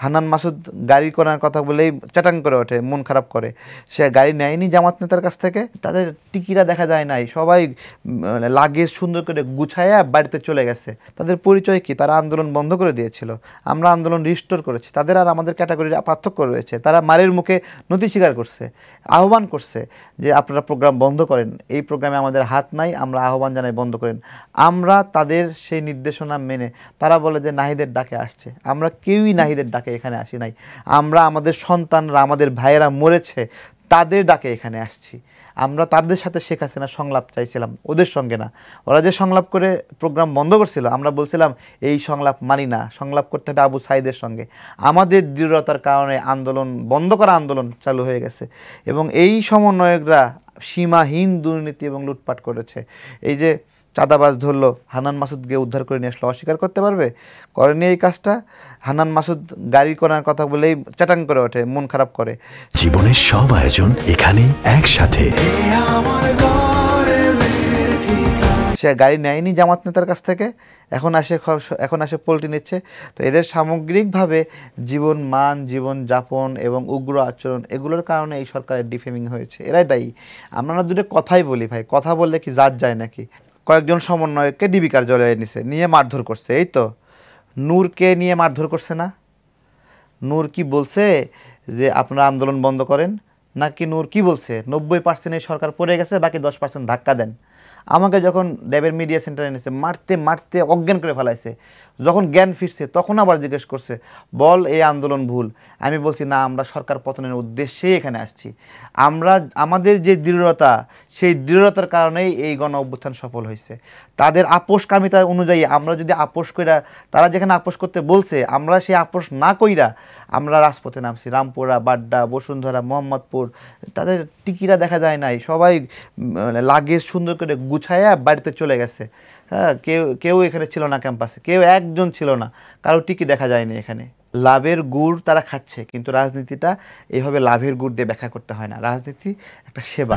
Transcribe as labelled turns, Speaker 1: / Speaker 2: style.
Speaker 1: হান্নান মাসুদ গাড়ি করার কথা বলেই চাটাং করে ওঠে, মন খারাপ করে। সে গাড়ি নেয়নি জামাত নেতার কাছ থেকে, তাদের টিকিরা দেখা যায় নাই, সবাই লাগেজ সুন্দর করে গুছায়া বাড়িতে চলে গেছে। তাদের পরিচয় কি? তারা আন্দোলন বন্ধ করে দিয়েছিল, আমরা আন্দোলন রিস্টোর করেছি। তাদের আর আমাদের ক্যাটাগরির পার্থক্য রয়েছে। তারা মারের মুখে নথি স্বীকার করছে, আহ্বান করছে যে আপনারা প্রোগ্রাম বন্ধ করেন, এই প্রোগ্রামে আমাদের হাত নাই, আমরা আহ্বান জানাই বন্ধ করেন। আমরা তাদের সেই নির্দেশনা মেনে, তারা বলে যে নাহিদের ডাকে আসছে, আমরা কেউই নাহিদের ডাকে এখানে আসি নাই। আমরা আমাদের সন্তানরা, আমাদের ভাইয়েরা মরেছে, তাদের ডাকে এখানে আসছি। আমরা তাদের সাথে শেখ হাসিনা সংলাপ চাইছিলাম, ওদের সঙ্গে না। ওরা যে সংলাপ করে প্রোগ্রাম বন্ধ করছিল, আমরা বলছিলাম এই সংলাপ মানি না, সংলাপ করতে হবে আবু সাইদের সঙ্গে। আমাদের দৃঢ়তার কারণে আন্দোলন বন্ধ করা আন্দোলন চালু হয়ে গেছে। এবং এই সমন্বয়করা সীমাহীন দুর্নীতি এবং লুটপাট করেছে। এই যে চাঁদাবাজ ধরলো, হান্নান মাসুদকে উদ্ধার করে নিয়ে আসলো, অস্বীকার করতে পারবে? করেনি এই কাজটা। হান্নান মাসুদ গাড়ি করার কথা বলেই চাটাং করে ওঠে, মন খারাপ করে।
Speaker 2: জীবনের সব আয়োজন এখানে একসাথে।
Speaker 1: সে গাড়ি নেয়নি জামাত নেতার কাছ থেকে, এখন আসে পল্টি নিচ্ছে। তো এদের সামগ্রিকভাবে জীবন মান, জীবন যাপন এবং উগ্র আচরণ, এগুলোর কারণে এই সরকারের ডিফেমিং হয়েছে। এরাই দায়ী। আমরা না দুটো কথাই বলি ভাই, কথা বললে কি জাত যায় নাকি? কয়েকজন সমন্বয়ককে ডিবি কার্যালয়ে নিয়ে মারধর করছে, এই তো। নূরকে নিয়ে মারধর করছে না? নূর কি বলছে যে আপনারা আন্দোলন বন্ধ করেন? নাকি নূর কি বলছে 90% এই সরকার পড়ে গেছে, বাকি 10% ধাক্কা দেন? আমাকে যখন ড্যাবের মিডিয়া সেন্টারে এনেছে, মারতে মারতে অজ্ঞান করে ফেলাইছে। যখন জ্ঞান ফিরছে তখন আবার জিজ্ঞেস করছে, বল এই আন্দোলন ভুল। আমি বলছি না, আমরা সরকার পতনের উদ্দেশ্যেই এখানে আসছি। আমাদের যে দৃঢ়তা, সেই দৃঢ়তার কারণেই এই গণ অভ্যুত্থান সফল হয়েছে। তাদের আপোষকামিতা অনুযায়ী আমরা যদি আপোষ কইরা, তারা যেখানে আপোষ করতে বলছে, আমরা সেই আপোষ না কইরা আমরা রাজপথে নামছি। রামপুরা, বাড্ডা, বসুন্ধরা, মোহাম্মদপুর, তাদের টিকিরা দেখা যায় নাই, সবাই লাগেজ সুন্দর করে গুছায়া বাড়িতে চলে গেছে। হ্যাঁ, কেউ এখানে ছিল না ক্যাম্পাসে, কেউ একজন ছিল না, কারো টিকি দেখা যায়নি এখানে। লাভের গুড় তারা খাচ্ছে, কিন্তু রাজনীতিটা এইভাবে লাভের গুড় দিয়ে ব্যাখ্যা করতে হয় না। রাজনীতি একটা সেবা।